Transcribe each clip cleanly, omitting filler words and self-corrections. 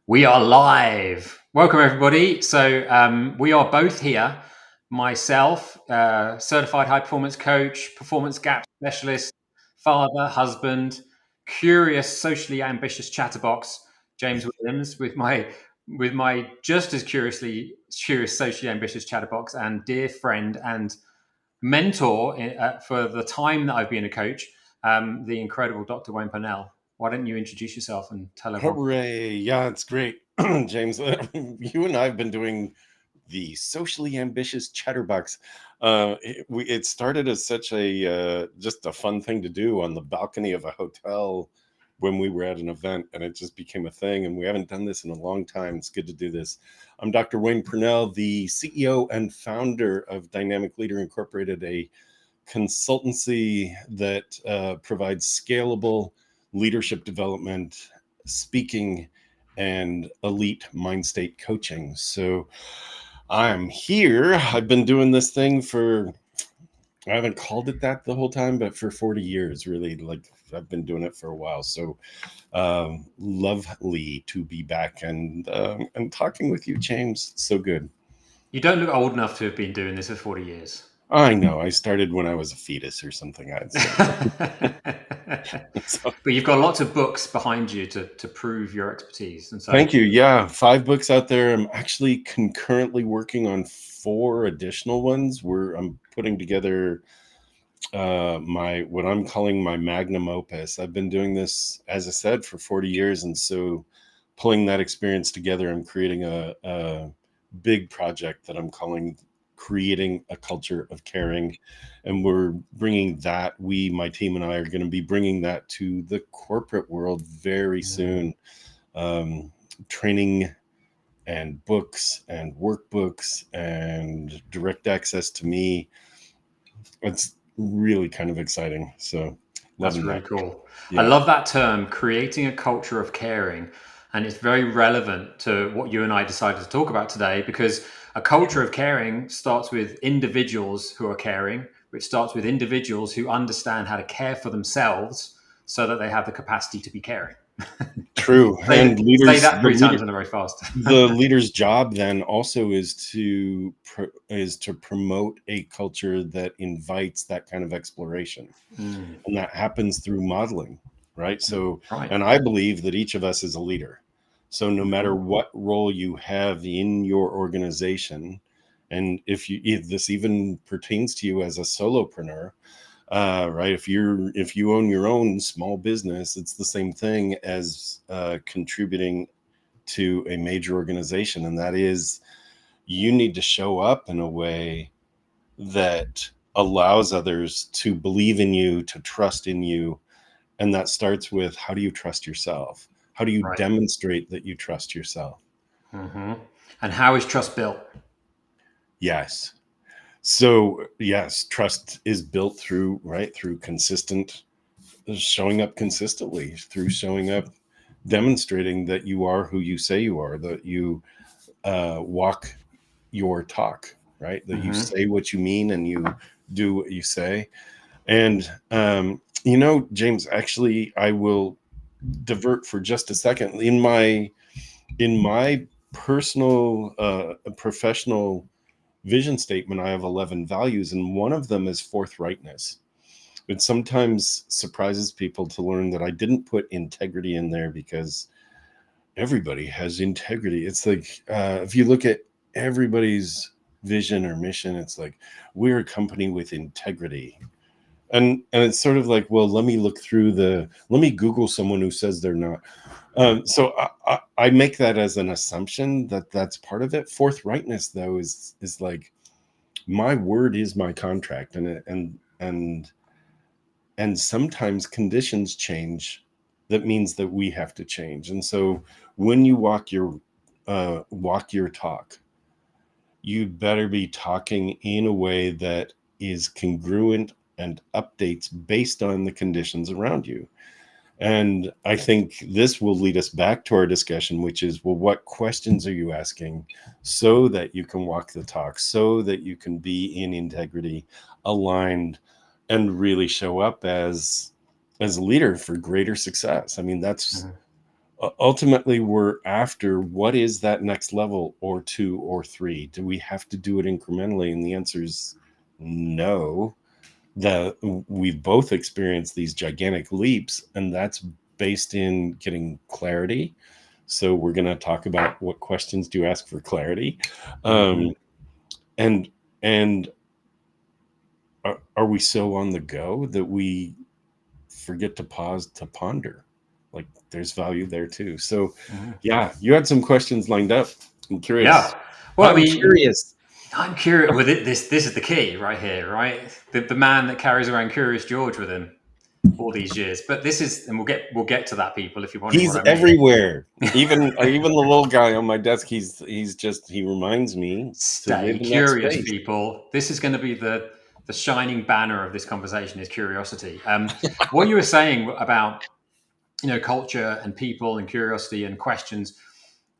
We are live. Welcome, everybody. So, we are both here. Myself, certified high performance coach, performance gap specialist, father, husband, curious, socially ambitious chatterbox, James Williams, with my just as curious, socially ambitious chatterbox, and dear friend and mentor for the time that I've been a coach, the incredible Dr. Wayne Pernell. Why don't you introduce yourself and tell everyone? Hooray. Yeah, it's great. James, you and I have been doing the socially ambitious chatterbox. It started as such just a fun thing to do on the balcony of a hotel when we were at an event, and it just became a thing. And we haven't done this in a long time. It's good to do this. I'm Dr. Wayne Pernell, the CEO and founder of Dynamic Leader Incorporated, a consultancy that provides scalable leadership development, speaking, and elite mind state coaching. So I'm here. I've been doing this thing I haven't called it that the whole time, but for 40 years, really. Like, I've been doing it for a while. So lovely to be back and talking with you, James. So good. You don't look old enough to have been doing this for 40 years. I know. I started when I was a fetus or something, I'd say. So, But you've got lots of books behind you to prove your expertise. And so, thank you. Yeah, 5 books out there. I'm actually concurrently working on 4 additional ones where I'm putting together my what I'm calling my magnum opus. I've been doing this, as I said, for 40 years, and so pulling that experience together, I'm creating a big project that I'm calling Creating a Culture of Caring, and we're bringing that. My team and I are going to be bringing that to the corporate world very soon. Training and books and workbooks and direct access to me. It's really kind of exciting. So that's loving really that. cool. I Yeah. love that term, creating a culture of caring. And it's very relevant to what you and I decided to talk about today, because a culture of caring starts with individuals who are caring, which starts with individuals who understand how to care for themselves so that they have the capacity to be caring. True. And Say leaders, that three times in a very fast. the leader's job then also is to promote a culture that invites that kind of exploration, Mm, and that happens through modeling, right? So, right. and I believe that each of us is a leader. So no matter Mhm. what role you have in your organization, and if this even pertains to you as a solopreneur, right? If you own your own small business, it's the same thing as contributing to a major organization, and that is you need to show up in a way that allows others to believe in you, to trust in you. And that starts with, how do you trust yourself? How do you Right. demonstrate that you trust yourself? Hmm. And how is trust built? Yes. So yes, trust is built through consistent showing up, consistently through showing up, demonstrating that you are who you say you are, that you walk your talk, right? That you Hmm. say what you mean and you do what you say. And James, actually, I will divert for just a second. In my personal professional vision statement, I have 11 values, and one of them is forthrightness. It sometimes surprises people to learn that I didn't put integrity in there, because everybody has integrity. It's like, if you look at everybody's vision or mission, it's like, we're a company with integrity. And it's sort of like, well, let me Google someone who says they're not. So I make that as an assumption that that's part of it. Forthrightness, though, is like, my word is my contract, and sometimes conditions change. That means that we have to change. And so when you walk your talk, you better be talking in a way that is congruent and updates based on the conditions around you. And I think this will lead us back to our discussion, which is, well, what questions are you asking so that you can walk the talk, so that you can be in integrity, aligned, and really show up as a leader for greater success? I mean, that's Hmm. ultimately we're after what is that next level or two or three. Do we have to do it incrementally? And the answer is no. That we've both experienced these gigantic leaps, and that's based in getting clarity. So we're going to talk about what questions do you ask for clarity. Mm-hmm. And and are we so on the go that we forget to pause to ponder? Like, there's value there too. So Mm-hmm. yeah, you had some questions lined up. I'm curious. Yeah. Well, I I'm mean, curious. I'm curious. Well, this is the key right here, right? The man that carries around Curious George with him all these years. But this is, and we'll get to that, people, if you're wondering what He's I mean. everywhere. Even the little guy on my desk, he's just, he reminds me to Stay live in that curious, space. people. This is going to be the shining banner of this conversation is curiosity. What you were saying about culture and people and curiosity and questions.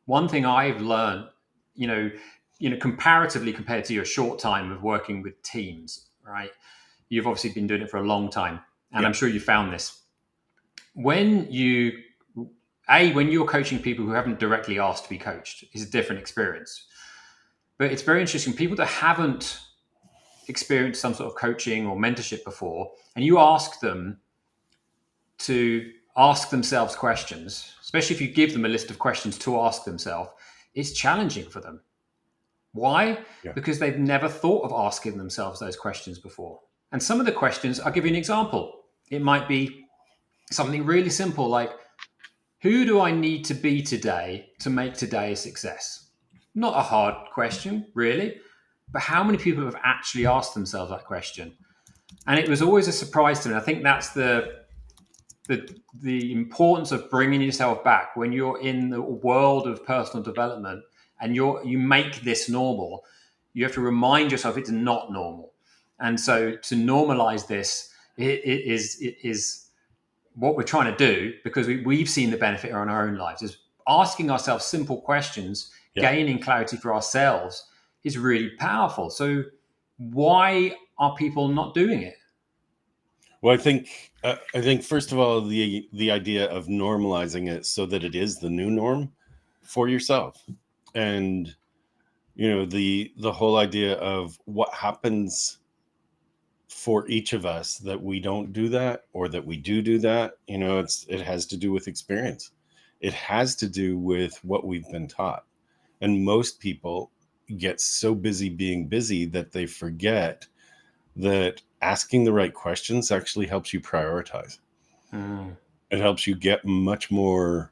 One thing I've learned, you know, comparatively compared to your short time of working with teams, right? You've obviously been doing it for a long time, and Yeah. I'm sure you found this when when you're coaching people who haven't directly asked to be coached is a different experience. But it's very interesting. People that haven't experienced some sort of coaching or mentorship before, and you ask them to ask themselves questions, especially if you give them a list of questions to ask themselves, it's challenging for them. Why? Yeah. Because they've never thought of asking themselves those questions before. And some of the questions, I'll give you an example. It might be something really simple like, who do I need to be today to make today a success? Not a hard question, really, but how many people have actually asked themselves that question? And it was always a surprise to me. I think that's the importance of bringing yourself back when you're in the world of personal development and you make this normal. You have to remind yourself it's not normal, and so to normalize this it is what we're trying to do, because we've seen the benefit on our own lives is asking ourselves simple questions, Yeah. gaining clarity for ourselves is really powerful. So why are people not doing it? Well, I think first of all, the idea of normalizing it so that it is the new norm for yourself. And the whole idea of what happens for each of us that we don't do that, or that we do that. It has to do with experience. It has to do with what we've been taught. And most people get so busy being busy that they forget that asking the right questions actually helps you prioritize. Mm, It helps you get much more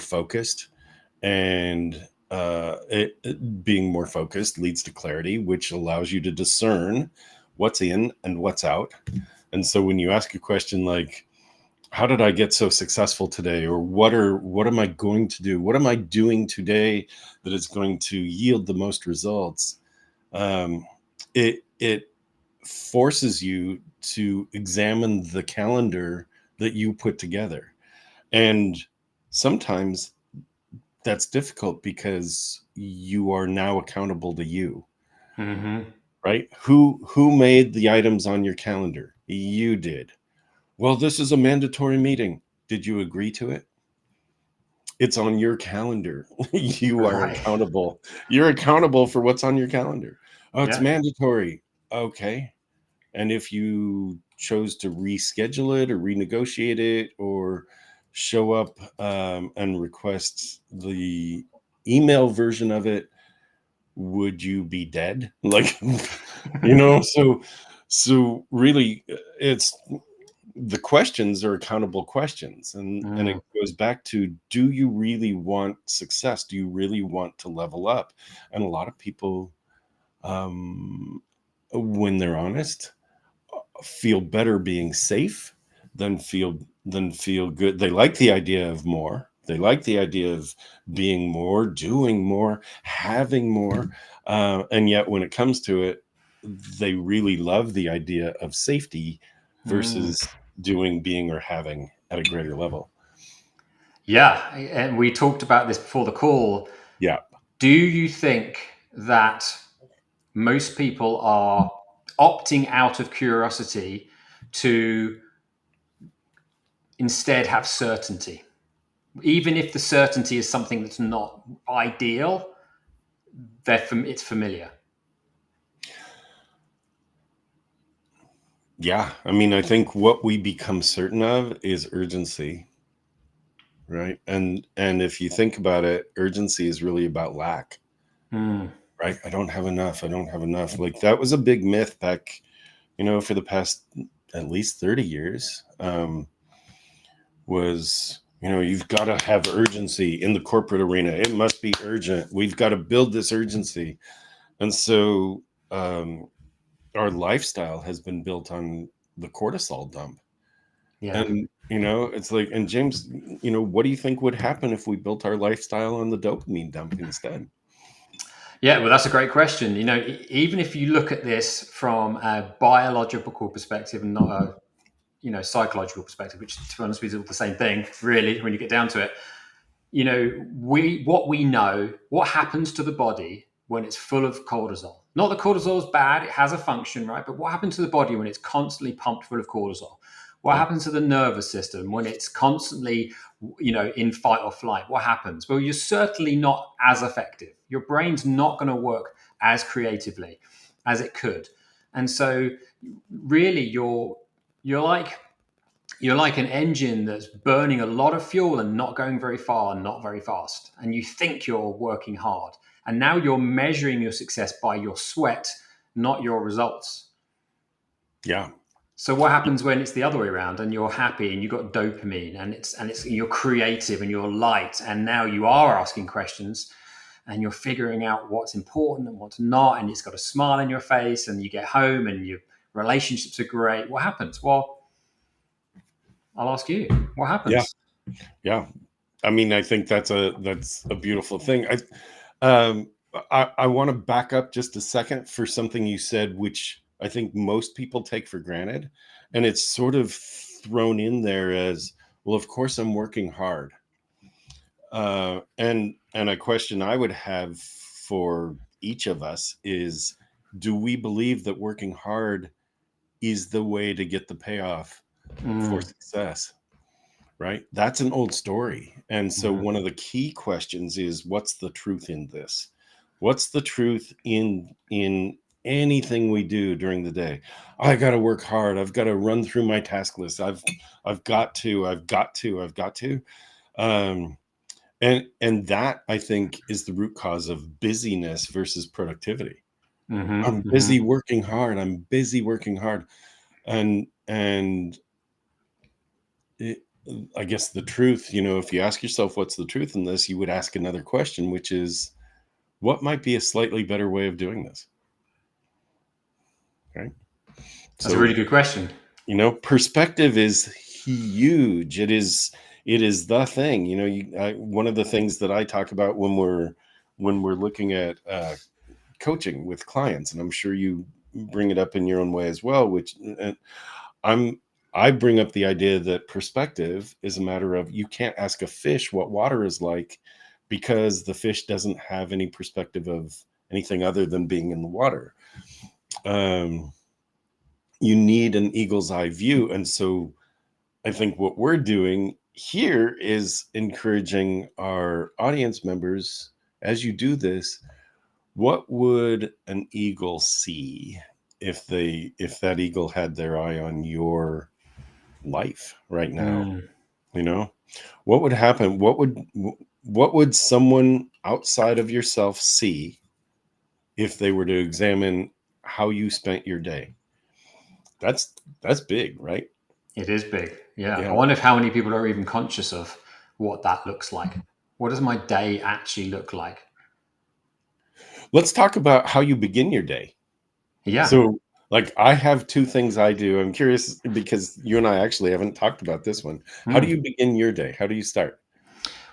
focused. And being more focused leads to clarity, which allows you to discern what's in and what's out. And so when you ask a question like, how did I get so successful today? Or what am I going to do? What am I doing today that is going to yield the most results? It forces you to examine the calendar that you put together. And sometimes that's difficult because you are now accountable to you, mm-hmm. right? Who made the items on your calendar? You did. Well, this is a mandatory meeting. Did you agree to it? It's on your calendar. You are Right. accountable. You're accountable for what's on your calendar. Oh, it's Yeah. mandatory. Okay. And if you chose to reschedule it or renegotiate it, or show up and request the email version of it, would you be dead? Like, so really, it's the questions are accountable questions. And it Mm, goes back to, do you really want success? Do you really want to level up? And a lot of people, um, when they're honest, feel better being safe than feel good. They like the idea of more. They like the idea of being more, doing more, having more. And yet, when it comes to it, they really love the idea of safety mm. versus doing, being, or having at a greater level. Yeah, and we talked about this before the call. Yeah. Do you think that most people are opting out of curiosity to instead have certainty? Even if the certainty is something that's not ideal, it's familiar. Yeah, I mean, I think what we become certain of is urgency, right? And if you think about it, urgency is really about lack, Mm. right? I don't have enough. I don't have enough. Like that was a big myth back, for the past at least 30 years. Was you've got to have urgency in the corporate arena. It must be urgent. We've got to build this urgency. And so our lifestyle has been built on the cortisol dump. Yeah. And it's like, and James, what do you think would happen if we built our lifestyle on the dopamine dump instead? Yeah, well, that's a great question. Even if you look at this from a biological perspective and not a psychological perspective, which to be honest with you is all the same thing, really, when you get down to it. We know what happens to the body when it's full of cortisol. Not that cortisol is bad; it has a function, right? But what happens to the body when it's constantly pumped full of cortisol? What Yeah. happens to the nervous system when it's constantly, in fight or flight? What happens? Well, you're certainly not as effective. Your brain's not going to work as creatively as it could, and so really, you're like you're like an engine that's burning a lot of fuel and not going very far and not very fast. And you think you're working hard. And now you're measuring your success by your sweat, not your results. Yeah. So what happens when it's the other way around and you're happy and you've got dopamine and it's you're creative and you're light and now you are asking questions and you're figuring out what's important and what's not and it's got a smile on your face and you get home and your relationships are great. What happens? Well, I'll ask you. What Yeah. happens? Yeah. I mean, I think that's a beautiful thing. I want to back up just a second for something you said, which I think most people take for granted, and it's sort of thrown in there as, well, of course I'm working hard. And a question I would have for each of us is, do we believe that working hard is the way to get the payoff for Mm. success? Right? That's an old story. And so Mhm. one of the key questions is, what's the truth in this? What's the truth in anything we do during the day? I got to work hard. I've got to run through my task list. I've got to. Um and that, I think, is the root cause of busyness versus productivity. Mhm. I'm Mhm. busy working hard. I'm busy working hard. And it, I guess the truth, if you ask yourself what's the truth in this, you would ask another question, which is, what might be a slightly better way of doing this? Right. That's a So, really good question. perspective is huge. It is the thing. One of the things that I talk about when we're looking at coaching with clients, and I'm sure you bring it up in your own way as well, which I'm I bring up the idea that perspective is a matter of, you can't ask a fish what water is like because the fish doesn't have any perspective of anything other than being in the water. Um, you need an eagle's eye view. And so I think what we're doing here is encouraging our audience members, as you do this, what would an eagle see if that eagle had their eye on your life right now? Mm. you know what would happen? What would someone outside of yourself see if they were to examine how you spent your day? That's big, right? It is big. Yeah. I Yeah. wonder if how many people are even conscious of what that looks like. What does my day actually look like? Let's talk about how you begin your day. Yeah. So, like, I have two things I do. I'm curious because you and I actually haven't talked about this one. How do Mm. you begin your day? How do you start?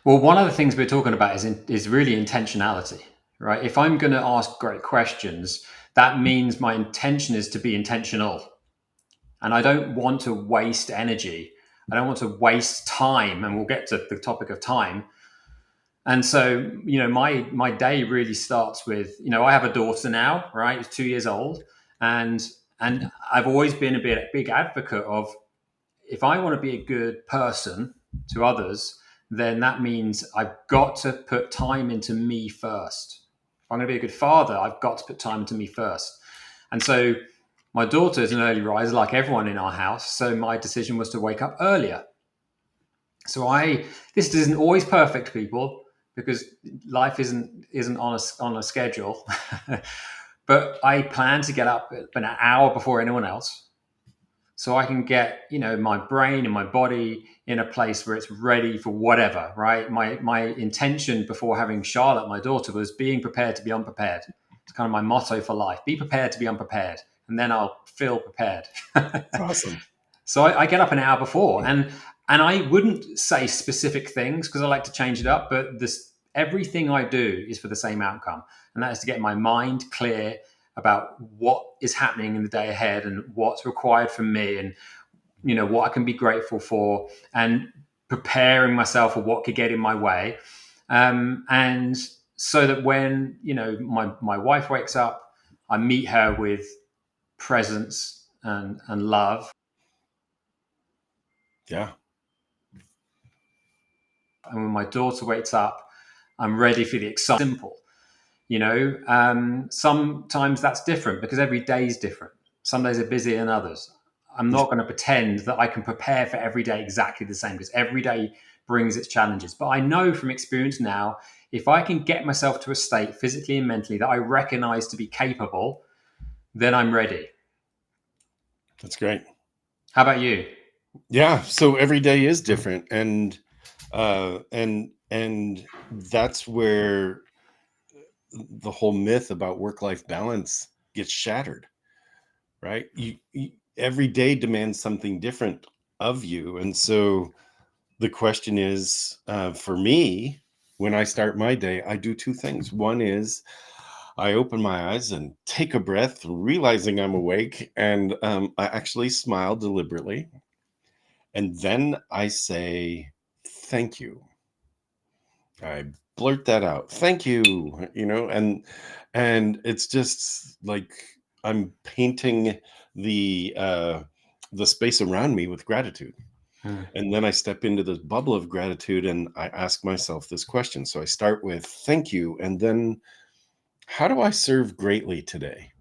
Well, one of the things we're talking about is really intentionality, right? If I'm going to ask great questions, that means my intention is to be intentional. And I don't want to waste energy. I don't want to waste time. And we'll get to the topic of time. And so, my day really starts with, I have a daughter now, right? Who's 2 years old, and I've always been big advocate of, if I want to be a good person to others, then that means I've got to put time into me first. If I'm going to be a good father, I've got to put time into me first. And so my daughter is an early riser, like everyone in our house. So my decision was to wake up earlier. So this isn't always perfect, people, because life isn't on a schedule. But I plan to get up an hour before anyone else, so I can get my brain and my body in a place where it's ready for whatever. Right. My intention before having Charlotte, my daughter, was being prepared to be unprepared. It's kind of my motto for life: be prepared to be unprepared, and then I'll feel prepared. It's awesome. So I get up an hour before, and I wouldn't say specific things because I like to change it up, but everything I do is for the same outcome, and that is to get my mind clear about what is happening in the day ahead and what's required from me, and what I can be grateful for, and preparing myself for what could get in my way, and so that when my wife wakes up, I meet her with presence and love. Yeah. And when my daughter wakes up, I'm ready for the excitement. Simple. Sometimes that's different because every day is different. Some days are busier than others. I'm not going to pretend that I can prepare for every day exactly the same, because every day brings its challenges. But I know from experience now, if I can get myself to a state physically and mentally that I recognize to be capable, then I'm ready. That's great. How about you? Yeah. So every day is different. And that's where the whole myth about work-life balance gets shattered, right? Every day demands something different of you. And so the question is, for me, when I start my day, I do two things. One is I open my eyes and take a breath, realizing I'm awake, and I actually smile deliberately. And then I say, thank you. I blurt that out. Thank you. And it's just like I'm painting the space around me with gratitude. Hmm. And then I step into this bubble of gratitude and I ask myself this question. So I start with thank you, and then how do I serve greatly today?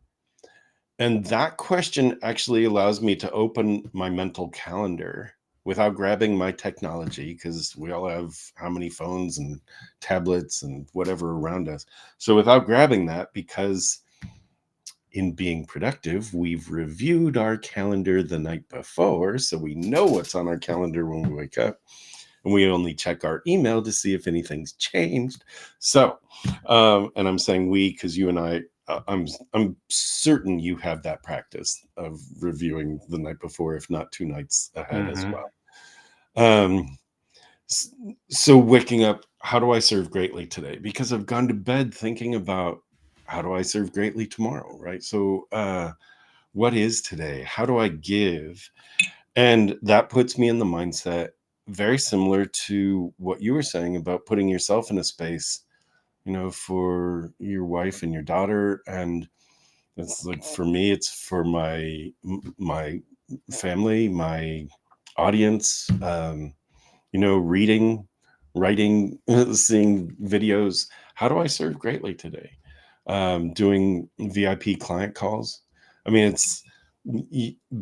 And that question actually allows me to open my mental calendar without grabbing my technology, because we all have how many phones and tablets and whatever around us. So without grabbing that, because in being productive, we've reviewed our calendar the night before, so we know what's on our calendar when we wake up. And we only check our email to see if anything's changed. So, and I'm saying we because you and I, I'm certain you have that practice of reviewing the night before, if not 2 nights ahead as Mm-hmm. well. Um, so waking up, how do I serve greatly today? Because I've gone to bed thinking about how do I serve greatly tomorrow, right? So, what is today? How do I give? And that puts me in the mindset very similar to what you were saying about putting yourself in a space, for your wife and your daughter. And it's like, for me, it's for my family, my audience, reading, writing, seeing videos. How do I serve greatly today? Doing VIP client calls. I mean,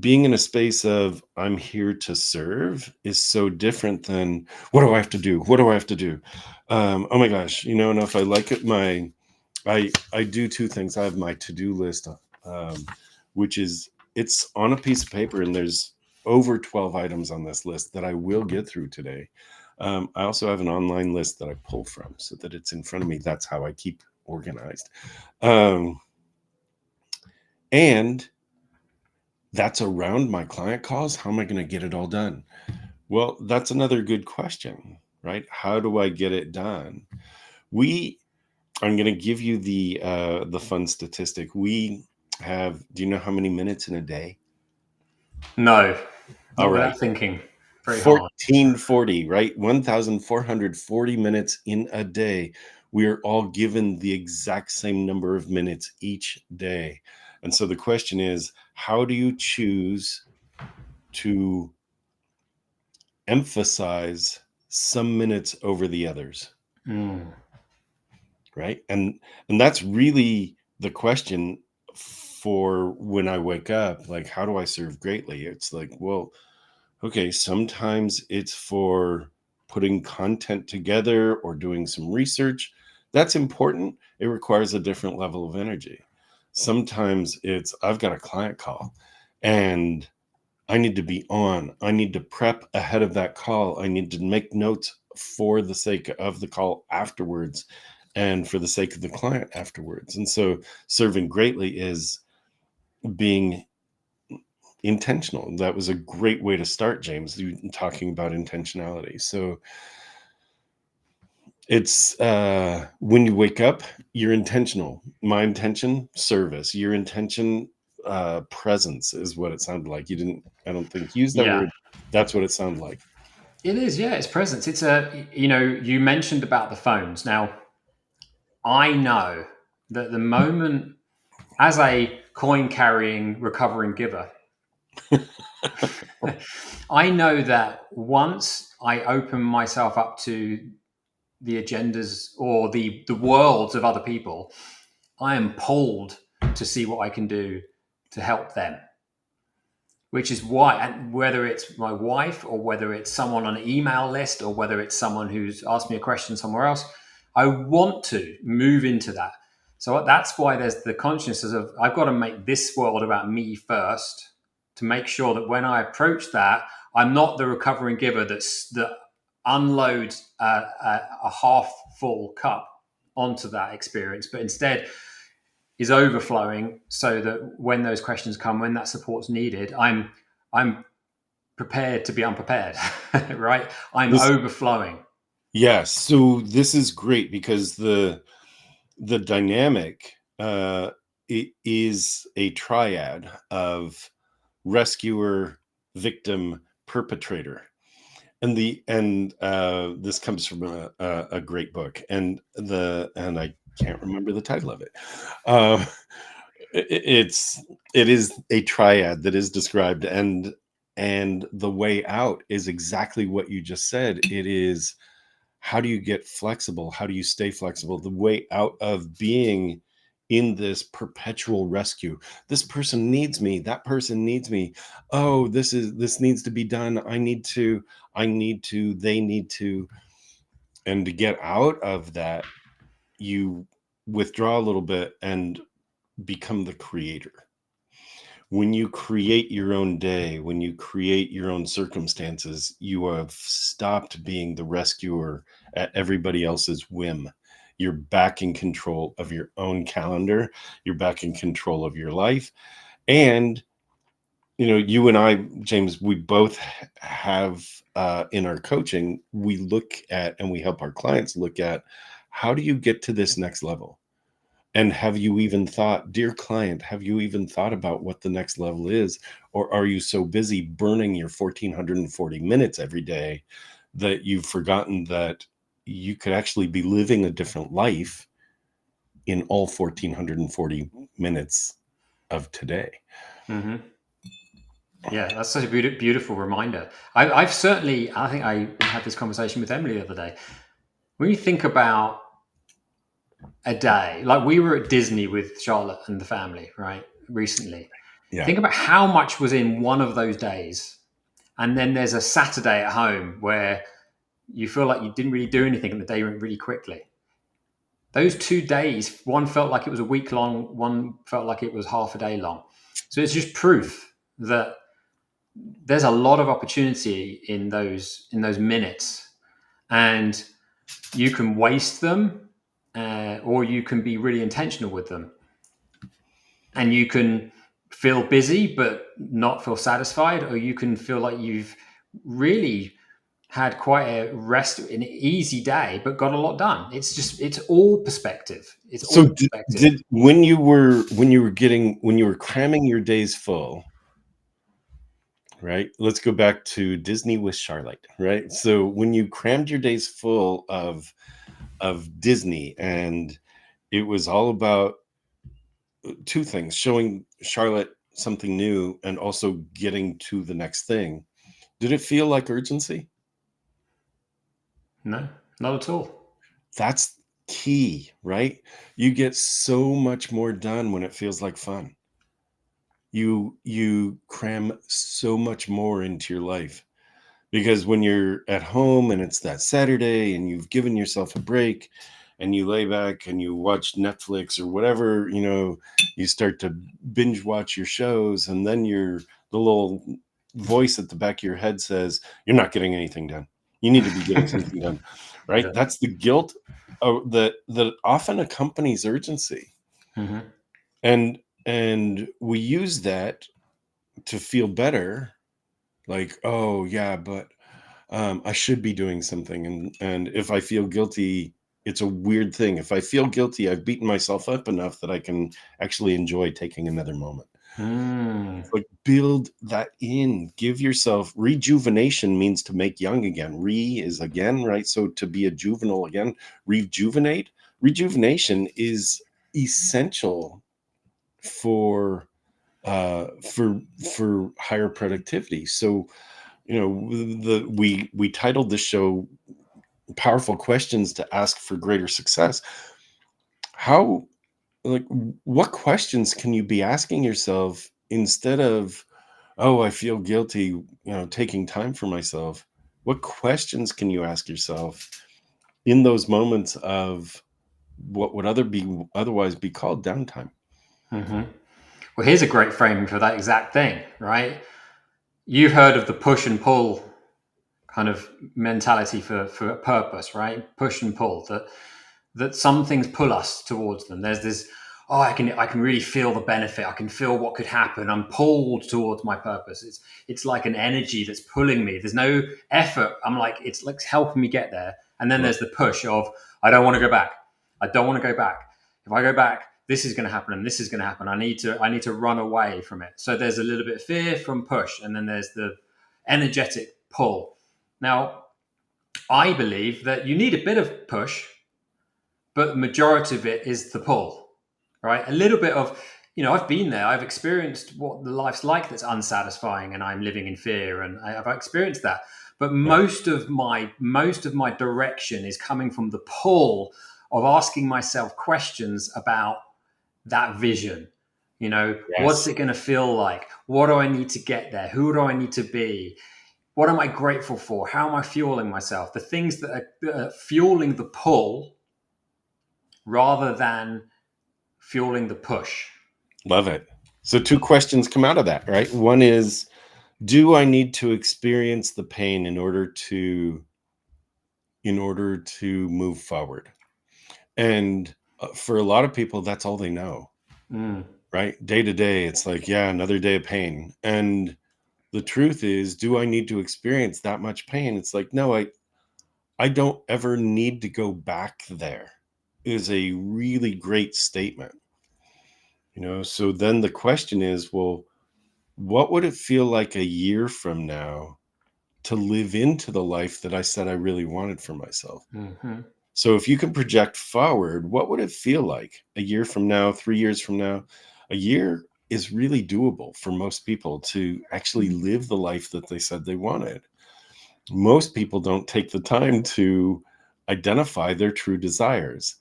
being in a space of I'm here to serve is so different than what do I have to do? What do I have to do? Oh my gosh, and if I like it, I do two things. I have my to-do list, which is it's on a piece of paper, and there's over 12 items on this list that I will get through today. I also have an online list that I pull from so that it's in front of me. That's how I keep organized. And that's around my client calls. How am I going to get it all done? Well, that's another good question, right? How do I get it done? I'm going to give you the fun statistic. We have, do you know how many minutes in a day? No, All not right. without thinking. Very hard. 1440, right? 1,440 minutes in a day. We are all given the exact same number of minutes each day. And so the question is, how do you choose to emphasize some minutes over the others, Mm. right? And that's really the question for when I wake up, like, how do I serve greatly? It's like, well, okay, sometimes it's for putting content together or doing some research. That's important. It requires a different level of energy. Sometimes it's, I've got a client call and I need to be on. I need to prep ahead of that call. I need to make notes for the sake of the call afterwards and for the sake of the client afterwards. And so serving greatly is being intentional. That was a great way to start, James, you talking about intentionality. So it's when you wake up, you're intentional. My intention, service. Your intention, presence, is what it sounded like. You didn't, I don't think, use that Yeah, word. That's what it sounded like. it is. Yeah, it's presence. It's a, you know, you mentioned about the phones. Now, I know that the moment, as a coin carrying, recovering giver, I know that once I open myself up to the agendas or the worlds of other people, I am pulled to see what I can do to help them. Which is why, and whether it's my wife or whether it's someone on an email list or whether it's someone who's asked me a question somewhere else, I want to move into that. So that's why there's the consciousness of I've got to make this world about me first to make sure that when I approach that, I'm not the recovering giver that unloads a half full cup onto that experience, but instead is overflowing so that when those questions come, when that support's needed, I'm prepared to be unprepared, right? I'm This, overflowing. yes. So this is great because the dynamic, it is a triad of rescuer, victim, perpetrator. And this comes from a great book, and I can't remember the title of it. uh, it's it is a triad that is described, and the way out is exactly what you just said. It is, how do you get flexible? How do you stay flexible? The way out of being in this perpetual rescue. This person needs me. That person needs me. Oh, this needs to be done. I need to, they need to. And to get out of that, you withdraw a little bit and become the creator. When you create your own day, when you create your own circumstances, you have stopped being the rescuer at everybody else's whim. You're back in control of your own calendar. You're back in control of your life. And, you know, you and I, James, we both have, in our coaching, we look at and we help our clients look at, how do you get to this next level? And have you even thought, dear client, have you even thought about what the next level is? Or are you so busy burning your 1,440 minutes every day that you've forgotten that you could actually be living a different life in all 1,440 minutes of today? Mm-hmm. Yeah, that's such a beautiful reminder. I've certainly, I think I had this conversation with Emily the other day. When you think about a day, like we were at Disney with Charlotte and the family, right, recently. Yeah. Think about how much was in one of those days. And then there's a Saturday at home where you feel like you didn't really do anything and the day went really quickly. Those 2 days, one felt like it was a week long, one felt like it was half a day long. So it's just proof that there's a lot of opportunity in those minutes, and you can waste them, or you can be really intentional with them, and you can feel busy but not feel satisfied, or you can feel like you've really had quite an easy day but got a lot done. It's all perspective. It's So all perspective. did when you were cramming your days full, right? Let's go back to Disney with Charlotte, right? So when you crammed your days full of Disney, and it was all about two things: showing Charlotte something new and also getting to the next thing. Did it feel like urgency? No, not at all. That's key, right? You get so much more done when it feels like fun. You cram so much more into your life because when you're at home and it's that Saturday and you've given yourself a break and you lay back and you watch Netflix or whatever, you start to binge watch your shows, and then the little voice at the back of your head says, "You're not getting anything done. You need to be getting something done." Right? Yeah. That's the guilt that often accompanies urgency. Hmm. And we use that to feel better, like, oh yeah, but I should be doing something, and if I feel guilty, it's a weird thing. If I feel guilty, I've beaten myself up enough that I can actually enjoy taking another moment. Mm. Like, build that in. Give yourself rejuvenation means to make young again. Re is again, right? So to be a juvenile again, rejuvenate. Rejuvenation is essential for for higher productivity. So we titled the show "Powerful Questions to Ask for Greater Success." How, like, what questions can you be asking yourself instead of, oh, I feel guilty, taking time for myself? What questions can you ask yourself in those moments of what would otherwise be called downtime? Hmm. Well, here's a great framing for that exact thing, right? You've heard of the push and pull kind of mentality for a purpose, right? Push and pull. That some things pull us towards them. There's this, oh, I can really feel the benefit. I can feel what could happen. I'm pulled towards my purpose. It's like an energy that's pulling me. There's no effort. I'm like, it's like helping me get there. And then Right. there's the push of, I don't want to go back. I don't want to go back. If I go back, this is going to happen and this is going to happen. I need to run away from it. So there's a little bit of fear from push, and then there's the energetic pull. Now, I believe that you need a bit of push, but the majority of it is the pull, right? A little bit of, I've been there. I've experienced what the life's like that's unsatisfying, and I'm living in fear, and I've experienced that. But Right. most of my direction is coming from the pull of asking myself questions about that vision. What's Yes. it going to feel like? What do I need to get there? Who do I need to be? What am I grateful for? How am I fueling myself? The things that are fueling the pull rather than fueling the push. Love it. So two questions come out of that, right? One is, do I need to experience the pain in order to move forward? And for a lot of people, that's all they know, Mm. right? Day to day, it's like, yeah, another day of pain. And the truth is, do I need to experience that much pain? It's like, no, I don't ever need to go back there. Is a really great statement. So then the question is, well, what would it feel like a year from now to live into the life that I said I really wanted for myself? Hmm. So if you can project forward, what would it feel like a year from now, 3 years from now? A year is really doable for most people to actually live the life that they said they wanted. Most people don't take the time to identify their true desires.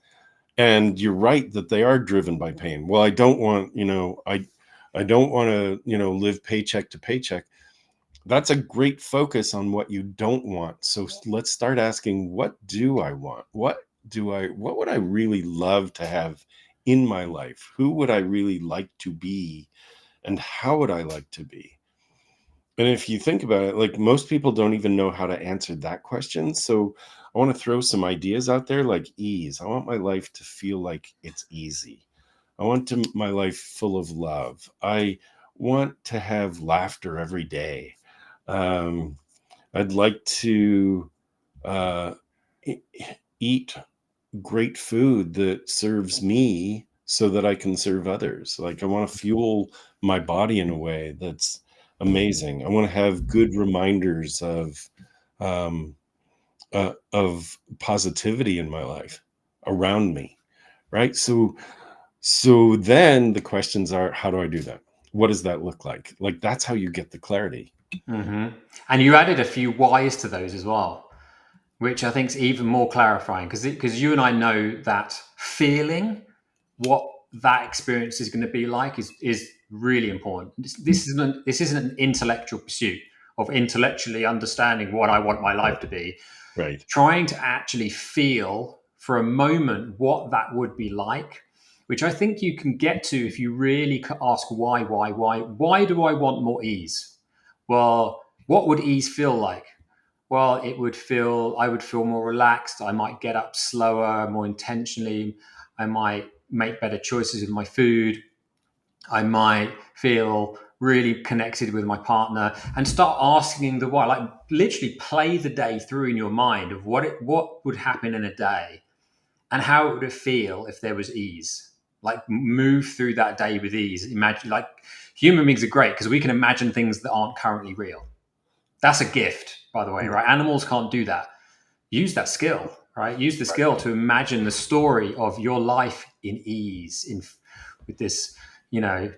And you're right that they are driven by pain. Well, I don't want, I don't want to, live paycheck to paycheck. That's a great focus on what you don't want. So let's start asking, what do I want? What would I really love to have in my life? Who would I really like to be? And how would I like to be? And if you think about it, like, most people don't even know how to answer that question. So I want to throw some ideas out there, like ease. I want my life to feel like it's easy. I want my life full of love. I want to have laughter every day. Um, I'd like to uh, e- eat great food that serves me so that I can serve others. Like, I want to fuel my body in a way that's amazing. I want to have good reminders um, of positivity in my life around me. Right. So then the questions are, how do I do that? What does that look like? Like, that's how you get the clarity. Hmm. And you added a few whys to those as well, which I think is even more clarifying because you and I know that feeling what that experience is going to be like is really important. This isn't an intellectual pursuit of intellectually understanding what I want my life to be. Right. Trying to actually feel for a moment what that would be like, which I think you can get to if you really ask why do I want more ease? Well, what would ease feel like? Well, I would feel more relaxed. I might get up slower, more intentionally. I might make better choices with my food. I might feel really connected with my partner and start asking the why, like literally play the day through in your mind of what would happen in a day and how it would feel if there was ease. Like move through that day with ease. Imagine, like, human beings are great because we can imagine things that aren't currently real. That's a gift, by the way, right? Animals can't do that. Use that skill, right? Use the skill to imagine the story of your life in ease, in with this,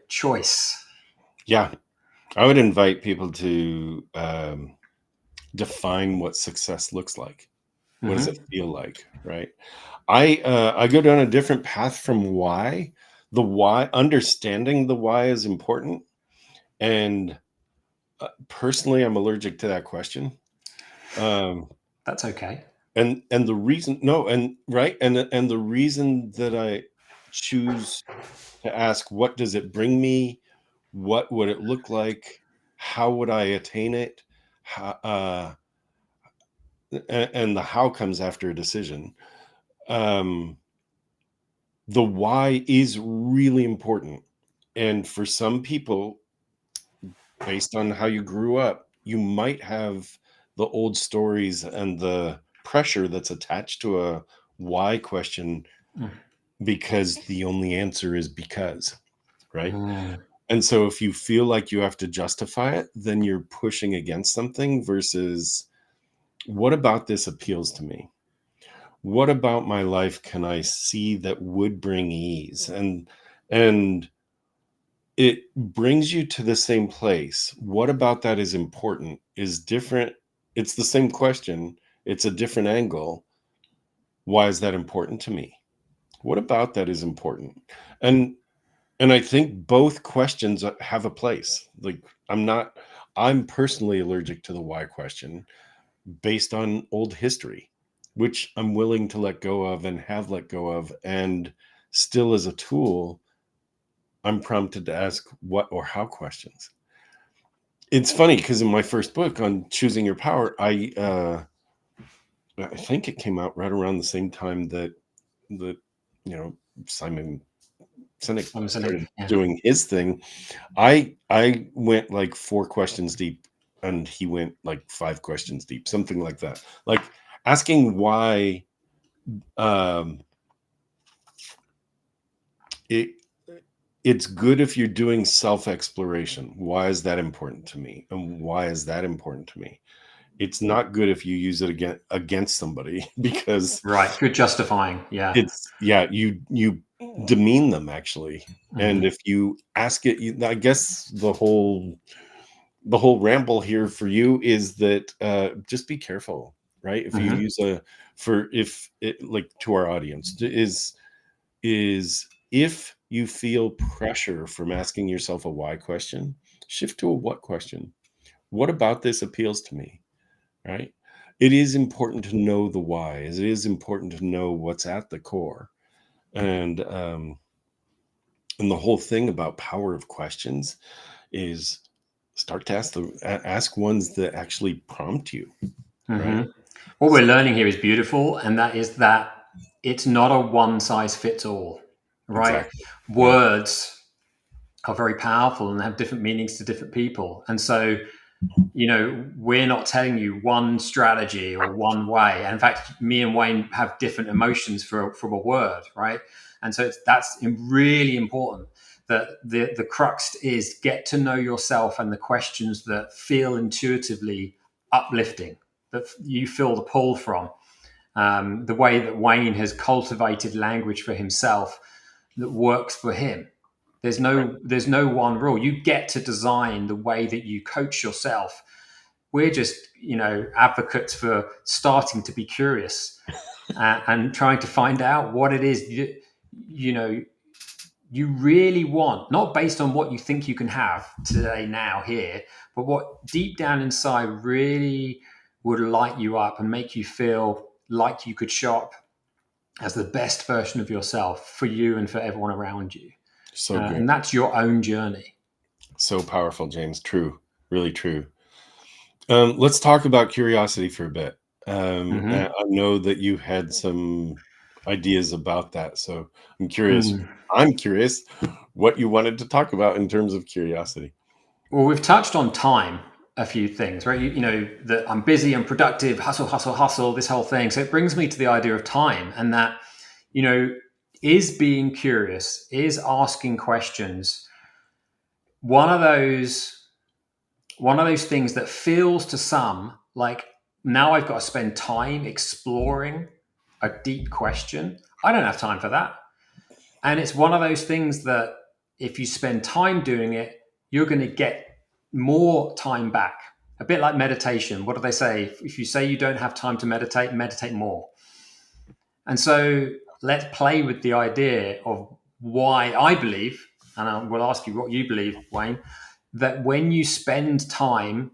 choice. Yeah. I would invite people to define what success looks like. What does it Hmm. feel like, right? I go down a different path from why. The why, understanding the why is important, and personally, I'm allergic to that question. Um, That's okay. and the reason, no, and right, and the reason that I choose to ask, what does it bring me? What would it look like? How would I attain it? How, and the how comes after a decision. Um, the why is really important. And for some people, based on how you grew up, you might have the old stories and the pressure that's attached to a why question because the only answer is because, right? Mm-hmm. And so if you feel like you have to justify it, then you're pushing against something versus what about this appeals to me? What about my life can I see that would bring ease? And it brings you to the same place. What about that is important, is different? It's the same question, it's a different angle. Why is that important to me? What about that is important? And and I think both questions have a place. Like I'm personally allergic to the why question based on old history, which I'm willing to let go of and have let go of, and still as a tool, I'm prompted to ask what or how questions. It's funny because in my first book on choosing your power, I think it came out right around the same time that you know Simon Sinek I'm saying, started yeah. doing his thing. I went like 4 questions deep, and he went like 5 questions deep, something like that. Like asking why. Um, it it's good if you're doing self exploration. Why is that important to me, and why is that important to me? It's not good if you use it against somebody because Right. Good justifying. Yeah. it's, yeah, you demean them actually. And Hmm. if you ask it, I guess the whole ramble here for you is that just be careful, right? If you Hmm. use a for if it, like, to our audience is if you feel pressure from asking yourself a why question, shift to a what question. What about this appeals to me, right? It is important to know the why. It is important to know what's at the core. And the whole thing about power of questions is start to ask ones that actually prompt you, right? Hmm. What we're learning here is beautiful, and that is that it's not a one size fits all, right? Exactly. Yeah. Words are very powerful and have different meanings to different people. And so, we're not telling you one strategy or one way. And in fact, me and Wayne have different emotions from a word, right? And so that's really important that the crux is get to know yourself and the questions that feel intuitively uplifting, that you feel the pull from. The way that Wayne has cultivated language for himself that works for him. There's no one rule. You get to design the way that you coach yourself, we're just, advocates for starting to be curious, and trying to find out what it is you really want, not based on what you think you can have today, now, here, but what deep down inside really would light you up and make you feel like you could show up as the best version of yourself for you and for everyone around you. So good. And that's your own journey. So powerful, James. True. Really true. Let's talk about curiosity for a bit. I know that you had some ideas about that. So I'm curious. Mm. I'm curious what you wanted to talk about in terms of curiosity. Well, we've touched on time, a few things, right? That I'm busy and productive, hustle, hustle, hustle, this whole thing. So it brings me to the idea of time, and that, is being curious, is asking questions, one of those things that feels to some like, now I've got to spend time exploring a deep question. I don't have time for that. And it's one of those things that if you spend time doing it, you're going to get more time back. A bit like meditation. What do they say? If you say you don't have time to meditate, meditate more. And so let's play with the idea of why I believe, and I will ask you what you believe, Wayne, that when you spend time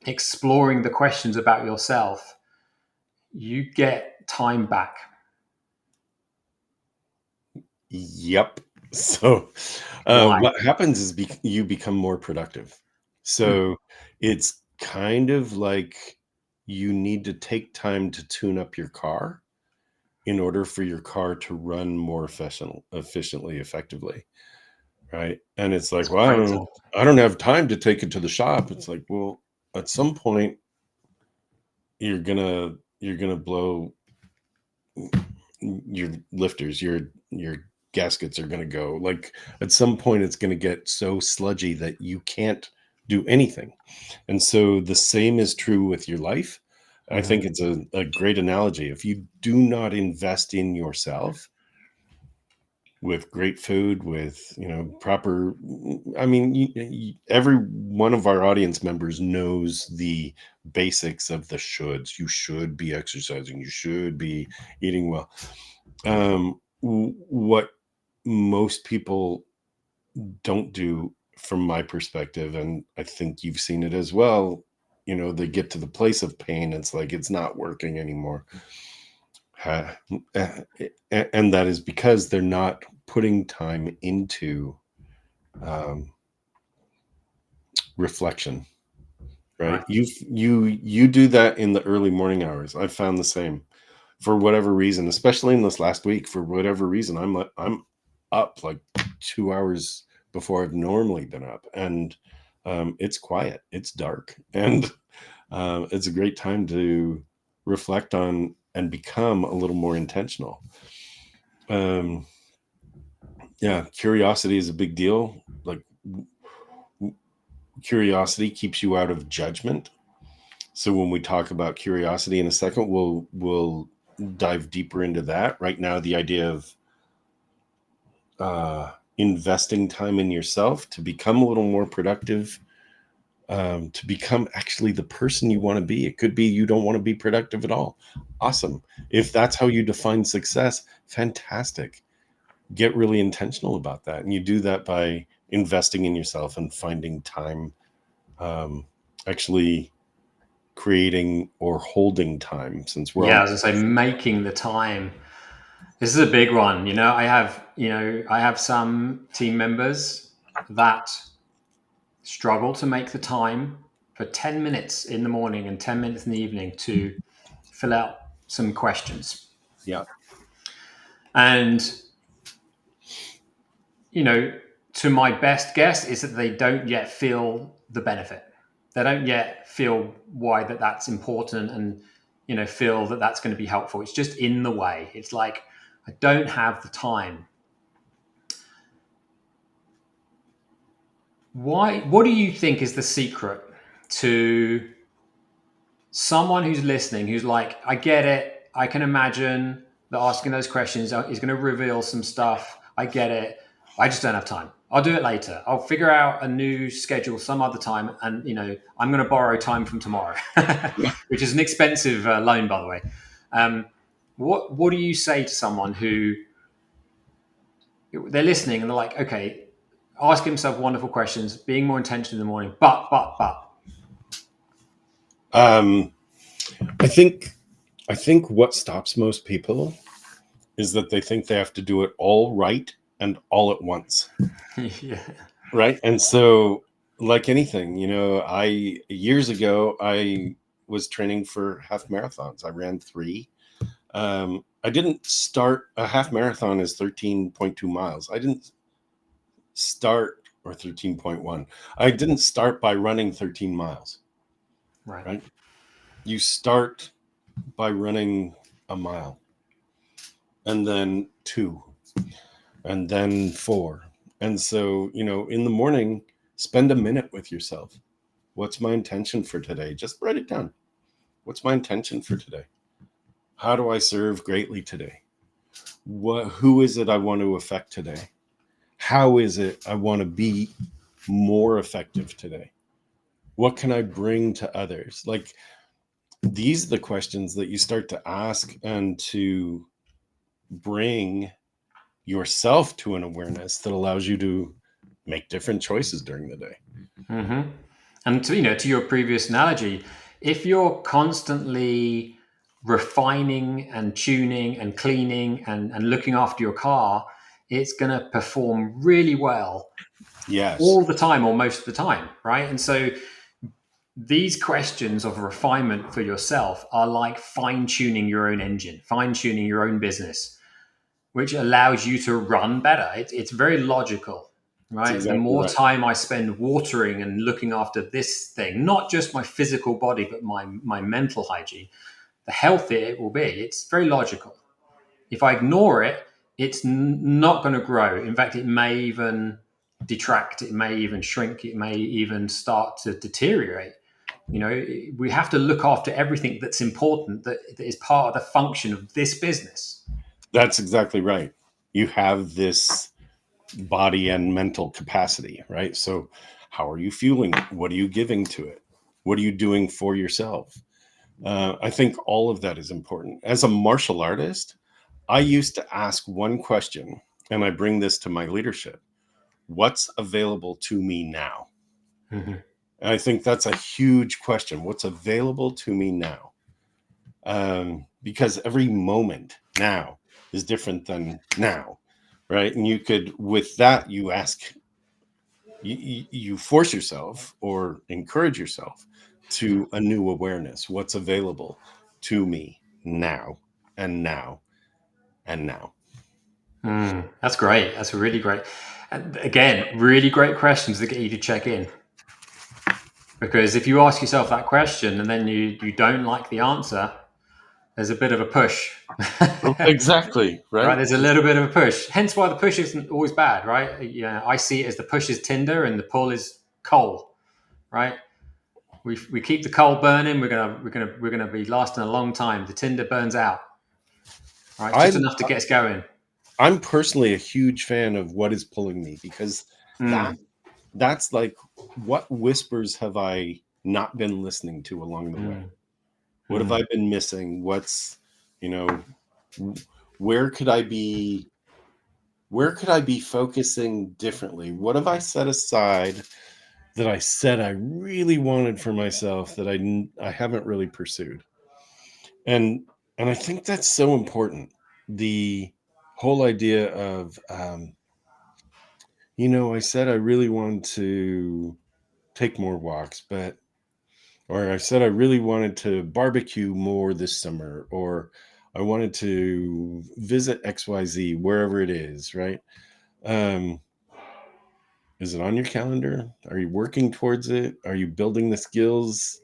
exploring the questions about yourself, you get time back. Yep. So what happens is you become more productive. So it's kind of like you need to take time to tune up your car in order for your car to run more efficiently, effectively. Right. And it's like, well, I don't have time to take it to the shop. It's like, well, at some point you're gonna blow your lifters, your gaskets are gonna go. Like at some point it's gonna get so sludgy that you can't do anything. And so the same is true with your life. I think it's a great analogy. If you do not invest in yourself with great food, with proper, I mean, every one of our audience members knows the basics of the shoulds. You should be exercising, you should be eating well. What most people don't do, from my perspective, and I think you've seen it as well, they get to the place of pain, it's like it's not working anymore. And that is because they're not putting time into reflection, right? You do that in the early morning hours. I found the same. For whatever reason, especially in this last week, for whatever reason, I'm up like 2 hours before I've normally been up, and it's quiet, it's dark, and it's a great time to reflect on and become a little more intentional. Yeah, curiosity is a big deal. Like curiosity keeps you out of judgment. So when we talk about curiosity in a second, we'll dive deeper into that. Right now, the idea of investing time in yourself to become a little more productive, to become actually the person you want to be. It could be you don't want to be productive at all. Awesome. If that's how you define success, fantastic. Get really intentional about that. And you do that by investing in yourself and finding time, actually creating or holding time, since we're all, as I say, making the time. This is a big one. I have some team members that struggle to make the time for 10 minutes in the morning and 10 minutes in the evening to fill out some questions. yeah, And, to my best guess is that they don't yet feel the benefit. They don't yet feel why that's important, and, feel that that's going to be helpful. It's just in the way. It's like, I don't have the time. What do you think is the secret to someone who's listening, who's like, I get it, I can imagine that asking those questions is going to reveal some stuff, I get it, I just don't have time. I'll do it later. I'll figure out a new schedule some other time, and I'm going to borrow time from tomorrow, which is an expensive loan, by the way. What do you say to someone who they're listening and they're like, okay, ask himself wonderful questions, being more intentional in the morning, but. Um, I think what stops most people is that they think they have to do it all right and all at once. Yeah. Right. And so, like anything, years ago, I was training for half marathons. I ran 3. I didn't start a half marathon is 13.2 miles. I didn't start, or 13.1. I didn't start by running 13 miles. Right. You start by running a mile, and then 2, and then 4. And so, in the morning, spend a minute with yourself. What's my intention for today? Just write it down. What's my intention for today? How do I serve greatly today? Who is it I want to affect today? How is it I want to be more effective today? What can I bring to others? Like, these are the questions that you start to ask and to bring yourself to an awareness that allows you to make different choices during the day. Mm-hmm. And to your previous analogy, if you're constantly refining and tuning and cleaning and looking after your car, it's going to perform really well Yes. all the time or most of the time, right? And so these questions of refinement for yourself are like fine-tuning your own engine, fine-tuning your own business, which allows you to run better. It's very logical, That's right? The exactly more right. time I spend watering and looking after this thing, not just my physical body, but my mental hygiene, the healthier it will be. It's very logical. If I ignore it, it's not going to grow. In fact, it may even detract, it may even shrink, it may even start to deteriorate. We have to look after everything that's important, that is part of the function of this business. That's exactly right. You have this body and mental capacity, right? So how are you fueling it? What are you giving to it? What are you doing for yourself? I think all of that is important. As a martial artist, I used to ask one question, and I bring this to my leadership. What's available to me now? Mm-hmm. And I think that's a huge question. What's available to me now? Because every moment now is different than now, right? And you could, with that, you ask, you force yourself or encourage yourself to a new awareness. What's available to me now and now and now? That's great. That's really great. And again, really great questions that get you to check in. Because if you ask yourself that question and then you don't like the answer, there's a bit of a push. Exactly, Right? right? There's a little bit of a push. Hence why the push isn't always bad, right? I see it as the push is tinder and the pull is coal, right? We keep the coal burning. We're gonna be lasting a long time. The tinder burns out, right? I Just enough to get us going. I'm personally a huge fan of what is pulling me, because that Mm, that's like, what whispers have I not been listening to along the way? mm, What have mm, I been missing? You know, where could I be focusing differently? What have I set aside that I said I really wanted for myself that I haven't really pursued? And I think that's so important. The whole idea of I said I really wanted to take more walks, or I said I really wanted to barbecue more this summer, or I wanted to visit XYZ wherever it is, right? Um, is it on your calendar? Are you working towards it? Are you building the skills?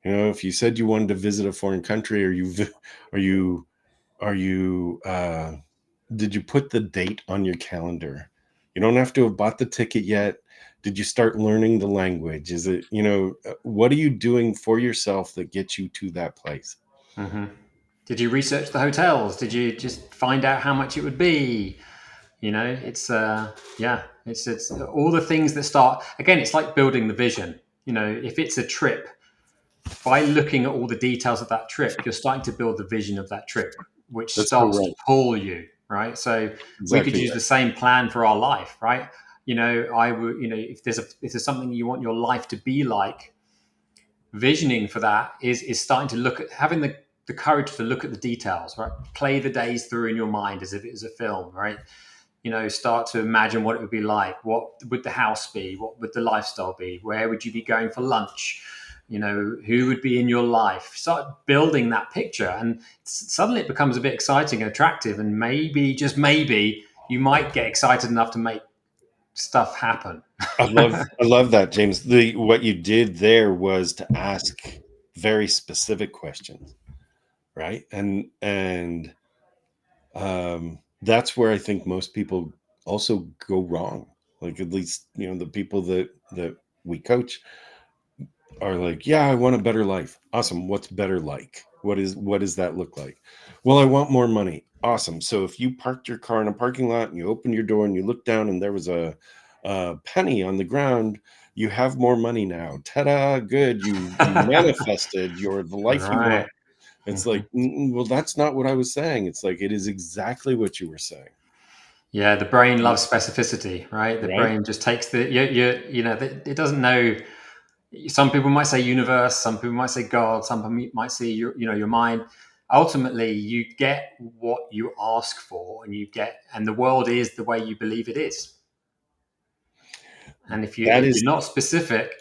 If you said you wanted to visit a foreign country, are you, are you, did you put the date on your calendar? You don't have to have bought the ticket yet. Did you start learning the language? Is it, what are you doing for yourself that gets you to that place? mm-hmm. Did you research the hotels? Did you just find out how much it would be? It's it's all the things that start again. It's like building the vision. If it's a trip, by looking at all the details of that trip, you're starting to build the vision of that trip, which That's so starts to right. pull you, right? So we could Exactly use right. the same plan for our life, right? I would, if there's something you want your life to be like, visioning for that is starting to look at having the courage to look at the details, right? Play the days through in your mind as if it was a film, right? Start to imagine what it would be like. What would the house be? What would the lifestyle be? Where would you be going for lunch? Who would be in your life? Start building that picture, and suddenly it becomes a bit exciting and attractive. And maybe, just maybe, you might get excited enough to make stuff happen. I love that, James. What you did there was to ask very specific questions, right? And that's where I think most people also go wrong. Like, at least, the people that we coach are like, yeah, I want a better life. Awesome. What's better like? What does that look like? Well, I want more money. Awesome. So if you parked your car in a parking lot and you opened your door and you looked down and there was a penny on the ground, you have more money now. Ta-da! Good. You manifested the life you want. Right. It's Mhm. like, well, that's not what I was saying. It's like, it is exactly what you were saying. Yeah, the brain loves specificity, right? The Right? brain just takes it doesn't know. Some people might say universe, some people might say God, some people might say your mind. Ultimately, you get what you ask for, and the world is the way you believe it is. And if That you're is not specific,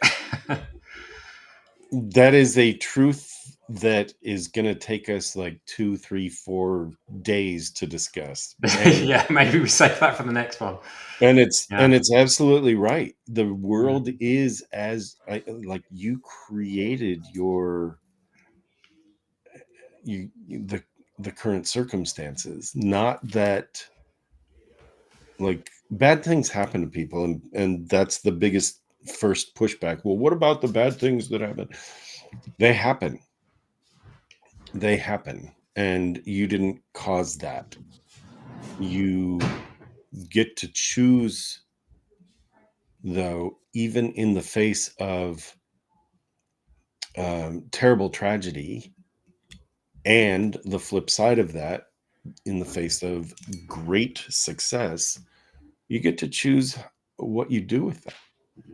that is a truth that is going to take us like 2, 3, 4 days to discuss. And yeah, maybe we save that for the next one. and it's Yeah. and it's absolutely right. The Mm. world is like you created the current circumstances. Not that, like, bad things happen to people, and that's the biggest first pushback. Well, what about the bad things that happen? They happen. They happen, and you didn't cause that. You get to choose, though, even in the face of terrible tragedy, and the flip side of that, in the face of great success, you get to choose what you do with that.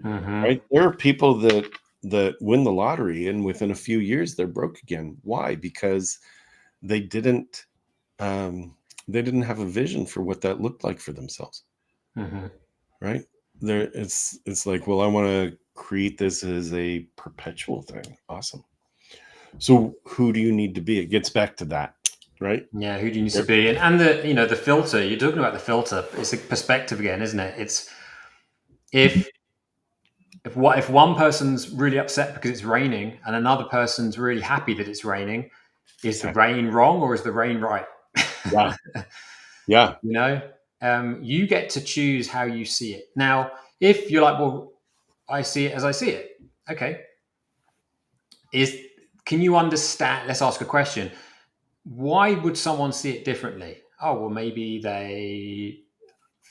Hmm. Right? There are people that win the lottery, and within a few years they're broke again. Why? Because they didn't um, they didn't have a vision for what that looked like for themselves. Hmm. Right? There, it's like, well, I want to create this as a perpetual thing. Awesome. So who do you need to be? It gets back to that, right? Yeah, who do you need to Yep. be? And the filter, you're talking about the filter. It's a perspective again, isn't it? It's if if one person's really upset because it's raining and another person's really happy that it's raining, is the Exactly. rain wrong or is the rain right? Yeah. Yeah. you know, you get to choose how you see it. Now, if you're like, well, I see it as I see it. Okay, is can you understand? Let's ask a question. Why would someone see it differently? Oh, well, maybe they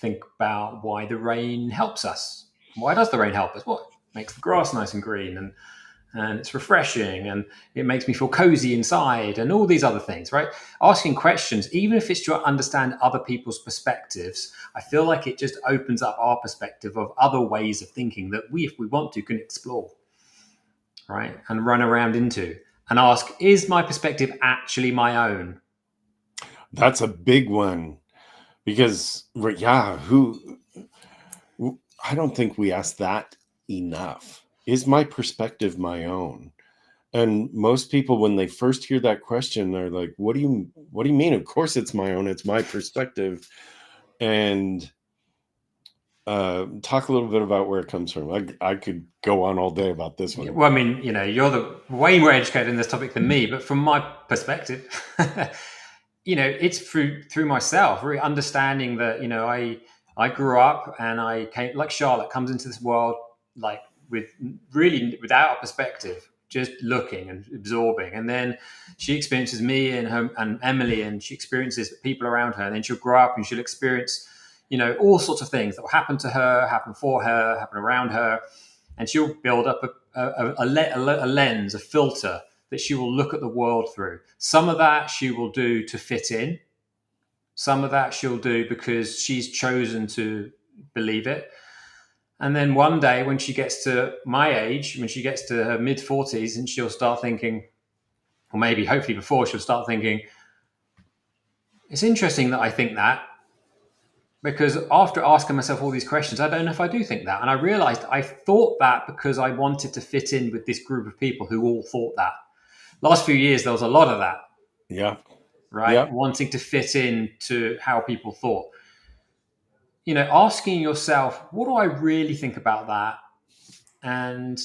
think about why the rain helps us. Why does the rain help us? Well, it makes the grass nice and green, and it's refreshing, and it makes me feel cozy inside, and all these other things, right? Asking questions, even if it's to understand other people's perspectives, I feel like it just opens up our perspective of other ways of thinking that we, if we want to, can explore, right? And run around into and ask, is my perspective actually my own? That's a big one, because yeah, I don't think we ask that enough. Is my perspective my own? And most people, when they first hear that question, are like, what do you mean? Of course it's my own. It's my perspective. And talk a little bit about where it comes from. I could go on all day about this one. Well, I mean, you're the way more educated in this topic than me, but from my perspective, it's through myself, really understanding that, I grew up and I came like Charlotte comes into this world like with really without a perspective, just looking and absorbing, and then she experiences me and her and Emily, and she experiences people around her, and then she'll grow up and she'll experience, all sorts of things that will happen to her, happen for her, happen around her. And she'll build up a lens, a filter that she will look at the world through. Some of that she will do to fit in. Some of that she'll do because she's chosen to believe it. And then one day when she gets to my age, when she gets to her mid 40s, and she'll start thinking, or maybe hopefully before, she'll start thinking, it's interesting that I think that, because after asking myself all these questions, I don't know if I do think that. And I realized I thought that because I wanted to fit in with this group of people who all thought that. Last few years, there was a lot of that, Yeah. right? Yeah. Wanting to fit in to how people thought. Asking yourself, what do I really think about that? And,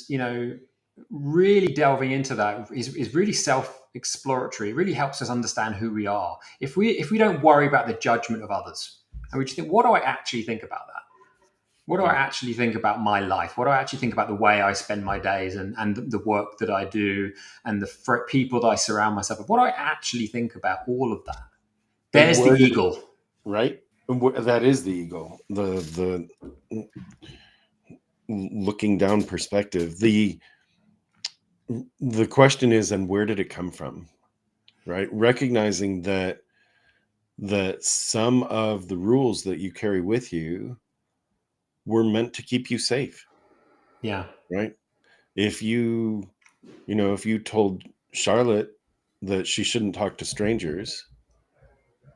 really delving into that is really self-exploratory. It really helps us understand who we are. If we don't worry about the judgment of others, and we just think, what do I actually think about that? What do I Yeah. actually think about my life? What do I actually think about the way I spend my days and the work that I do and the people that I surround myself with? What do I actually think about all of that? And There's the eagle. right? That is the ego. The looking down perspective. The question is, and where did it come from? Right? Recognizing that some of the rules that you carry with you were meant to keep you safe, Yeah. right? If if you told Charlotte that she shouldn't talk to strangers,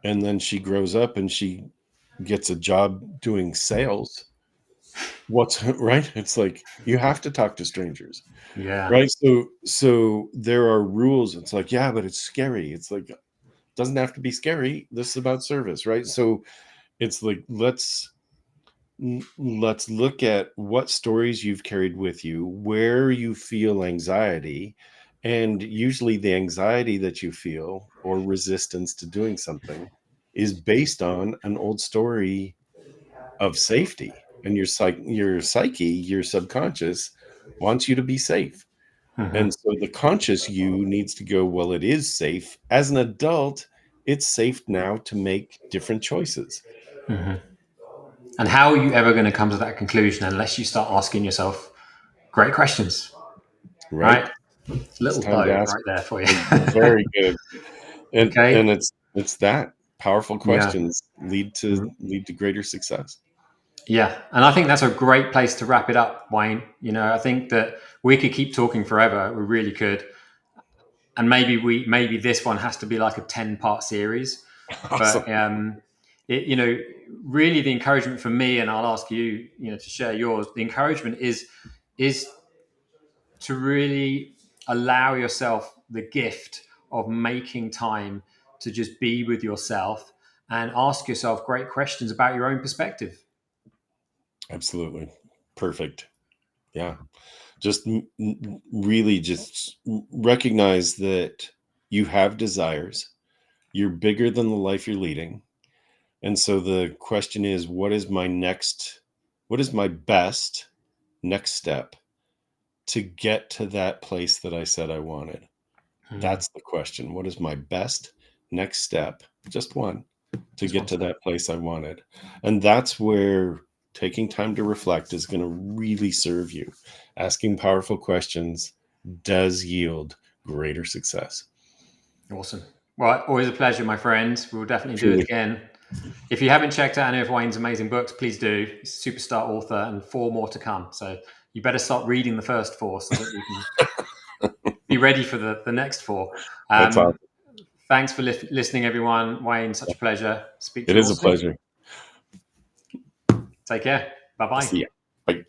and then she grows up and she gets a job doing sales, what's right? It's like you have to talk to strangers, Yeah. right? So there are rules. It's like, yeah, but it's scary. It's like, doesn't have to be scary. This is about service, right? So it's like, let's look at what stories you've carried with you, where you feel anxiety, and usually the anxiety that you feel or resistance to doing something is based on an old story of safety. And your psyche, your subconscious wants you to be safe. Hmm. And so the conscious you needs to go, well, it is safe. As an adult, it's safe now to make different choices, Hmm. And how are you ever going to come to that conclusion unless you start asking yourself great questions, right? right? It's Little time to bow ask right there for you. very good. And Okay. and it's that powerful Yeah. questions lead to greater success. Yeah. And I think that's a great place to wrap it up, Wayne. I think that we could keep talking forever. We really could. And maybe this one has to be like a 10-part series. Awesome. But it, really the encouragement for me, and I'll ask you, to share yours. The encouragement is to really allow yourself the gift of making time to just be with yourself and ask yourself great questions about your own perspective. Absolutely. Perfect. Yeah. Just really just recognize that you have desires. You're bigger than the life you're leading. And so the question is, what is my best next step to get to that place that I said I wanted? Hmm. That's the question. What is my best next step? Just one, to Just get one to step. that place I wanted. And that's where taking time to reflect is going to really serve you. Asking powerful questions does yield greater success. Awesome. Well, always a pleasure, my friend. We'll definitely do it Truly. again. If you haven't checked out any of Wayne's amazing books, please do. He's a superstar author and 4 more to come. So you better start reading the first 4 so that you can be ready for the next 4. That's Um, awesome. thanks for listening, everyone. Wayne, such a pleasure. Speak to It you is all a soon. pleasure. Take care. Bye bye. See ya. Bye.